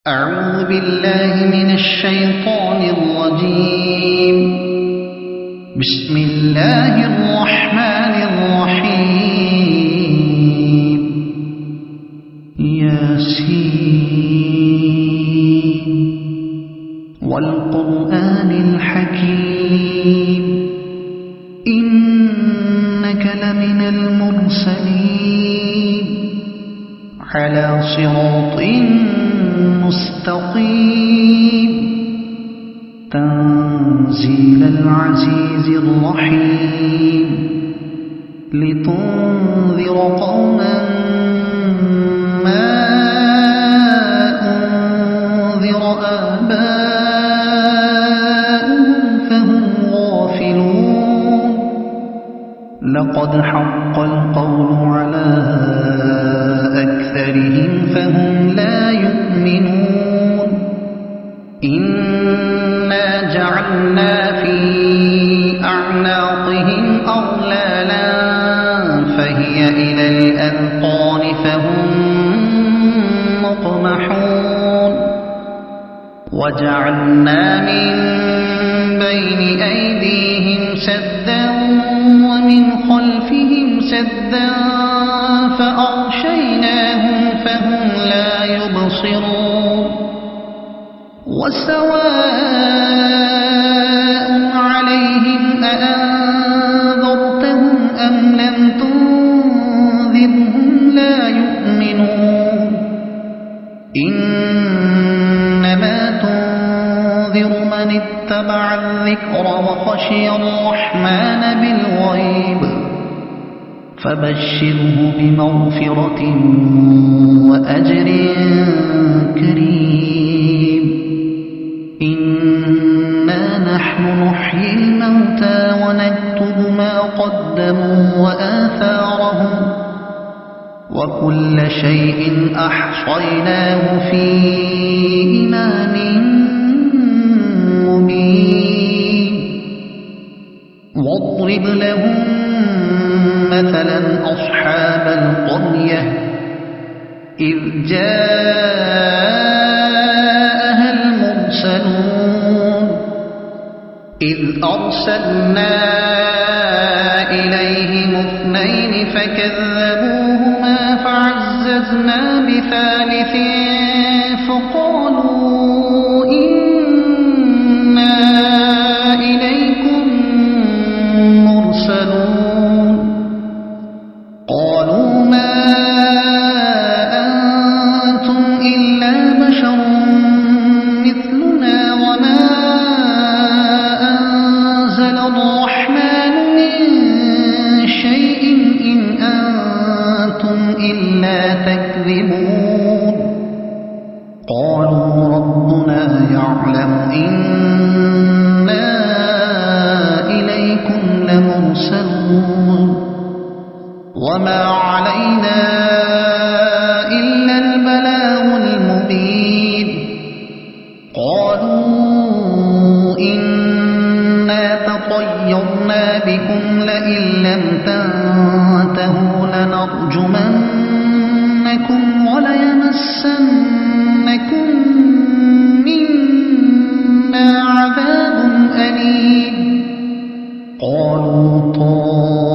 أعوذ بالله من الشيطان الرجيم. بسم الله الرحمن الرحيم. ياسين والقرآن الحكيم إنك لمن المرسلين على صراط مستقيم تنزيل العزيز الرحيم لتنذر قوما ما أنذر آباؤهم فهم غافلون. لقد حق القول على أكثرهم فهم لا يؤمنون. إنا جعلنا في أعناقهم أغلالا فهي إلى الأذقان فهم مقمحون. وجعلنا من بين أيديهم سدا ومن خلفهم سدا فأغشيناهم فهم لا يبصرون. وسواء عليهم أأنذرتهم أم لم تنذرهم لا يؤمنون. إنما تنذر من اتبع الذكر وخشي الرحمن بالغيب فبشره بمغفرة وأجر كريم. إنا نحن نحيي الموتى ونكتب ما قدموا وآثارهم وكل شيء أحصيناه في إمام مبين. واضرب لهم مثلا أصحاب القرية إذ جاءها المرسلون إذ أرسلنا إليهم اثنين فكذبوهما فعززنا بثالث فقالوا إنا إليكم مرسلون. قالوا ما أنتم إلا بشر مثلنا وما أنزل الرحمن من شيء إن أنتم إلا تكذبون. قالوا ربنا يعلم إنا إليكم لمرسلون وما علينا إلا البلاغ المبين. قالوا إنا تطيرنا بكم لئن لم تنتهوا لنرجمنكم وليمسنكم منا عذاب أليم. قالوا طائركم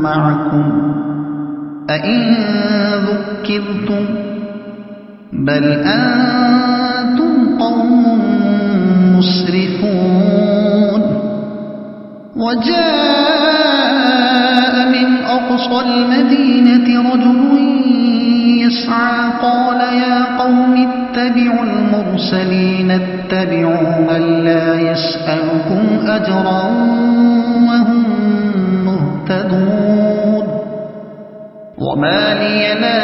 معكم أئن ذكرتم بل أنتم قوم مسرفون. وجاء من أقصى المدينة رجل يسعى قال يا قوم اتبعوا المرسلين اتبعوا من لا يسألكم أجرا وهم مهتدون. وما لي لا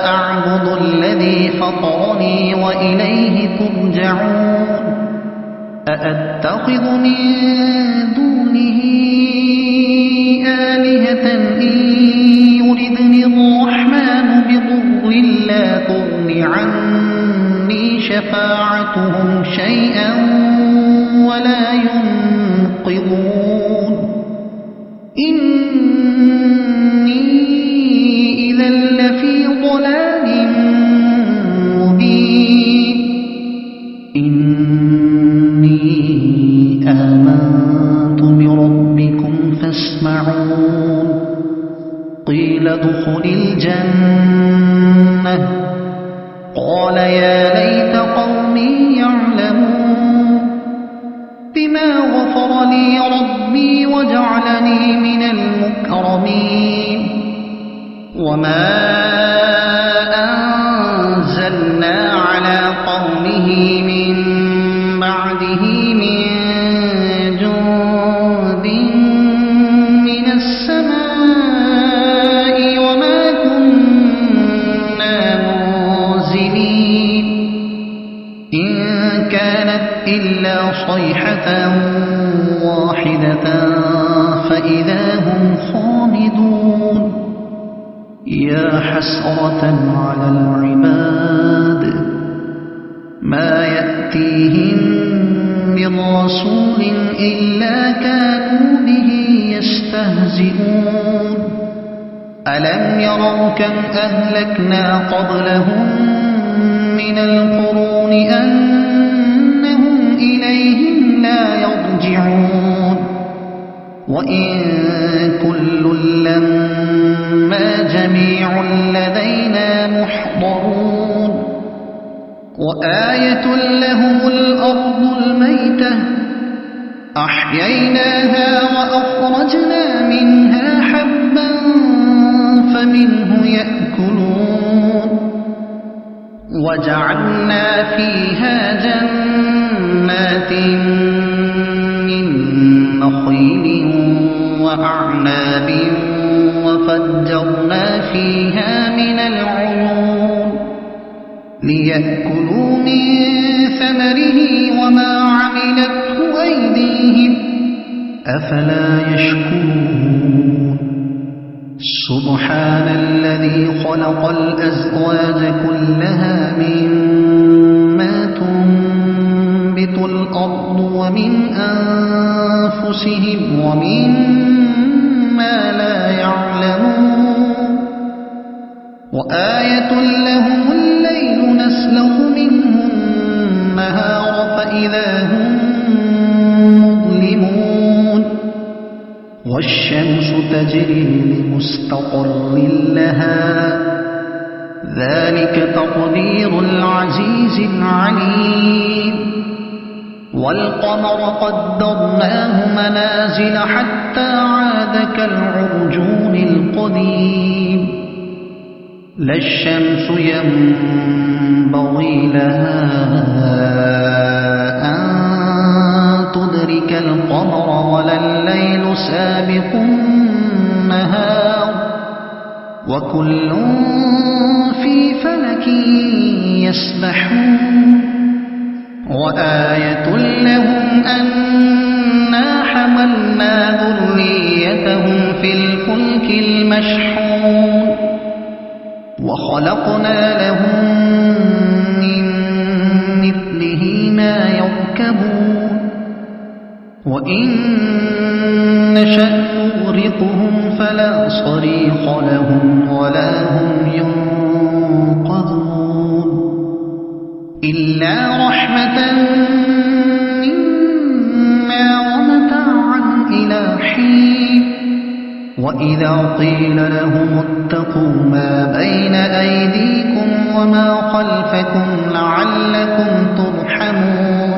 أعبد الذي فطرني وإليه ترجعون. أأتخذ من دونه آلهة إن يردني الرحمن بضر لا تغن عني شفاعتهم شيئا ولا ينقذون. إني إذا إذا لفي ضلال مبين إني آمنت بربكم فاسمعون قيل ادخل الجنة قال يا ليت قومي يعلمون بما غفر لي ربي وجعلني من المكرمين وما أنزلنا على قومه من بعده من جند من السماء وما كنا منزلين إن كانت إلا صيحة واحدة فإذا هم خامدون يا حسرة على العباد ما يأتيهم من رسول إلا كانوا به يستهزئون ألم يروا كم أهلكنا قبلهم من القرون أنهم إليهم لا يرجعون وإن كل لما جميع لدينا محضرون وآية لهم الأرض الميتة أحييناها وأخرجنا منها حبا فمنه يأكلون وجعلنا فيها جنات من نخيل وأعناب وفجرنا فيها من العيون ليأكلوا من ثمره وما عملته أيديهم أفلا يشكرون سبحان الذي خلق الأزواج كلها مما تنبت الأرض ومن أنفسهم ومما لا يعلمون وآية لهم الليل نسلخ منه النهار فإذا هم مظلمون والشمس تجري لمستقر لها ذلك تقدير العزيز العليم والقمر قدرناه منازل حتى عاد كالعرجون القديم لا الشمس ينبغي لها أن تدرك القمر ولا الليل سابق النهار وكل في فلك يسبحون وآية لهم أنا حملنا ذريتهم في الفلك المشحون وخلقنا لهم من مثله ما يركبون وإن نشأ نغرقهم فلا صريخ لهم ولا هم ينقذون إلا رحمة منا ومتاعا إلى حين وإذا قيل لهم اتقوا ما بين أيديكم وما خلفكم لعلكم ترحمون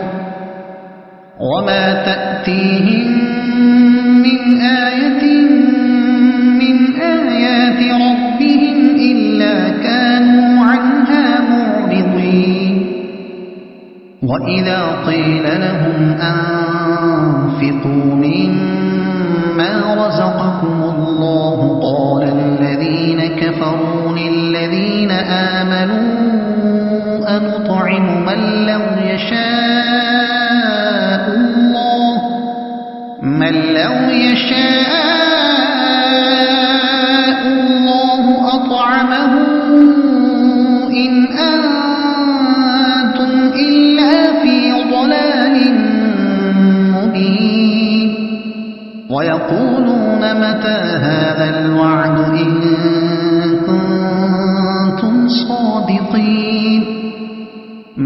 وما تأتيهم من آية من آيات ربهم إلا كانوا عنها معرضين وإذا قيل لهم أنفقوا مما رزقكم الله قال الذين كفروا للذين آمنوا أنطعم من لو يشاء الله أطعمه إن أنتم إلا في ضلال مبين ويقولون متى هذا الوعد إن كنتم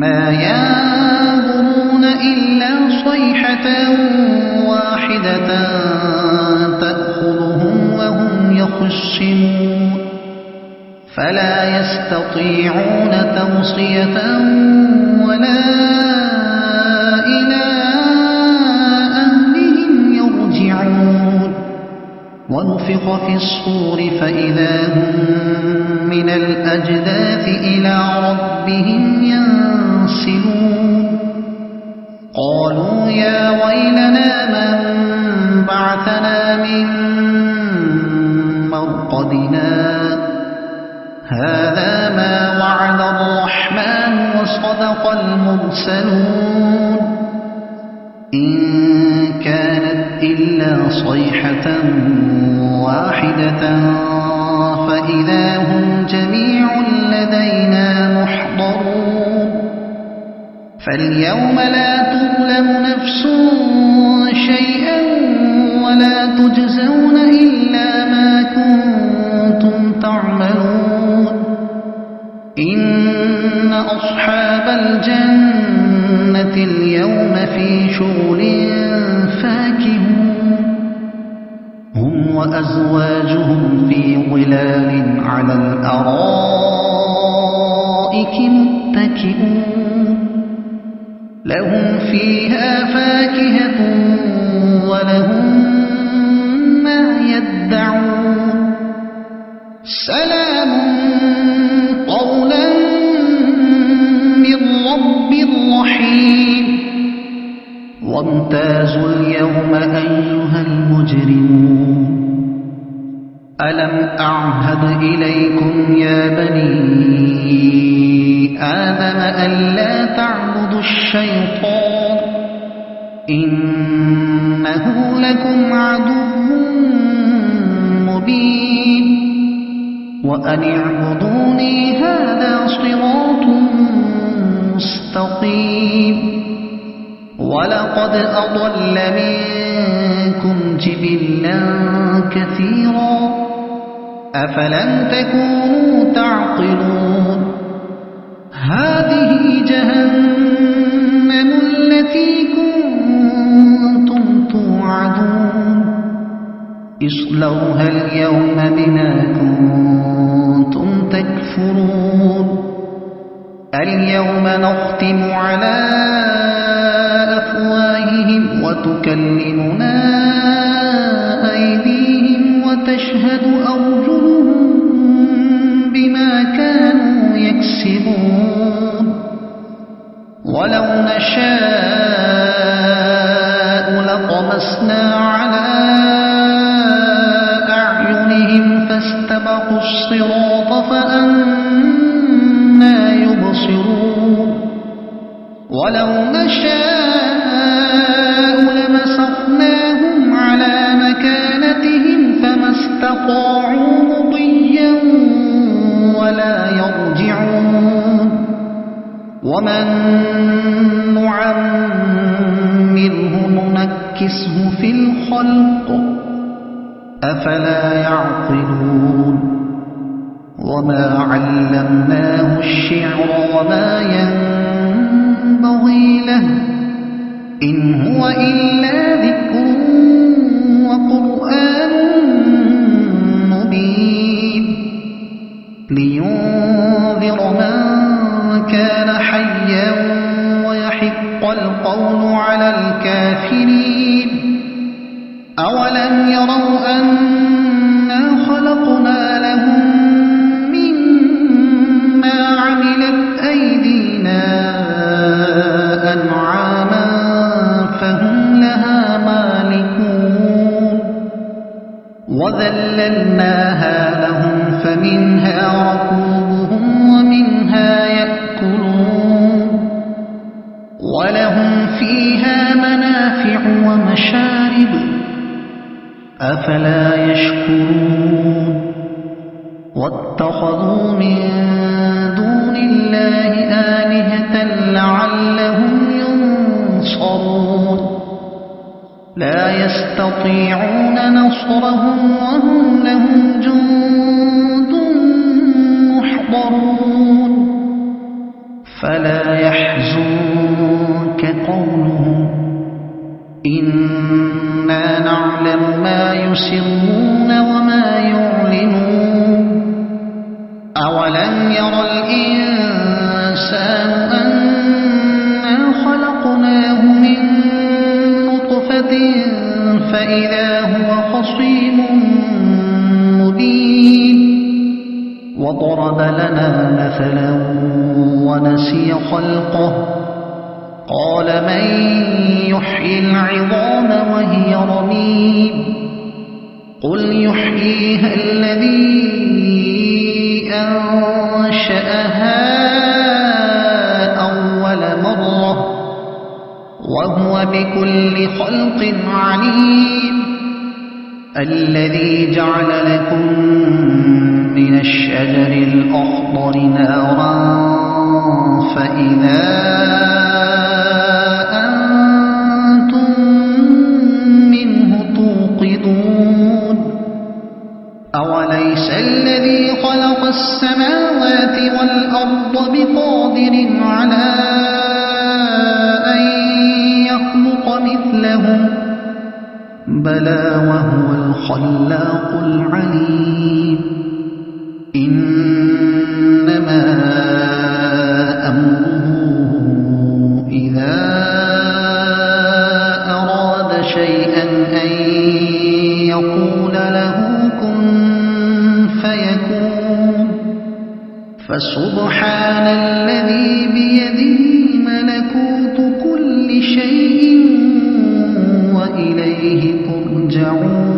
ما ينظرون إلا صيحة واحدة تأخذهم وهم يخصمون فلا يستطيعون توصية ولا إلى أهلهم يرجعون ونفخ في الصور فإذا هم من الأجداث إلى ربهم ينسلون قالوا يا ويلنا من بعثنا من مرقدنا هذا ما وعد الرحمن وصدق المرسلون إن كانت إلا صيحة واحدة فإذا هم جميع لدينا محضرون فاليوم لا تظلم نفس شيئا ولا تجزون إلا ما كنتم تعملون إن أصحاب الجنة اليوم في شغل فاكهون هم وأزواجهم في ظلال على الأرائك متكئون لهم فيها فاكهة ولهم ما يدعون سلام قولا من رب رحيم وامتازوا اليوم أيها المجرمون ألم أعهد إليكم يا بني آدم ألا تعبدوا الشيطان إنه لكم عدو مبين وأن اعبدوني هذا صراط مستقيم ولقد أضل منكم جبلا كثيرا أفلم تكونوا تعقلون هذه جهنم التي كنتم توعدون اصلوها اليوم بما كنتم تكفرون اليوم نختم على أفواههم وتكلمنا أيديهم وتشهد أرجلهم بما كانوا يكسبون ولو نشاء لطمسنا على أعينهم فاستبقوا الصراط فأنى يبصرون ولو نشاء لمسخناهم على مكانتهم فما استطاعوا مضيا ولا يرجعون ومن نعمره ننكسه في الخلق أفلا يعقلون وما علمناه الشعر وما ينبغي له إن هو إلا ذكر وقرآن مبين لينذر من كان حيا ويحق القول على الكافرين أولم يروا أنا خلقنا لهم مما عملت أيدينا أنعاما فهم لها مالكون وذللناها لهم فمنها ركوبهم ومنها يأكلون ولهم فيها منافع ومشارب أفلا يشكرون واتخذوا من دون الله آلهة لعلهم ينصرون لا يستطيعون نصرهم وهم لهم جند محضرون فلا يحزنون إنا نعلم ما يسرون وما يعلنون أولم ير الإنسان أنا خلقناه من نطفة فإذا هو خصيم مبين وضرب لنا مثلا ونسي خلقه قال من يحيي العظام وهي رميم قل يحييها الذي أنشأها أول مرة وهو بكل خلق عليم الذي جعل لكم من الشجر الأخضر نارا فإذا أنتم منه توقدون أوليس الذي خلق السماوات والأرض بقادر على أن يخلق مثلهم بلى وهو الخلاق العليم إنما أمره إذا أراد شيئا أن يقول له كن فيكون فسبحان الذي بيده ملكوت كل شيء وإليه ترجعون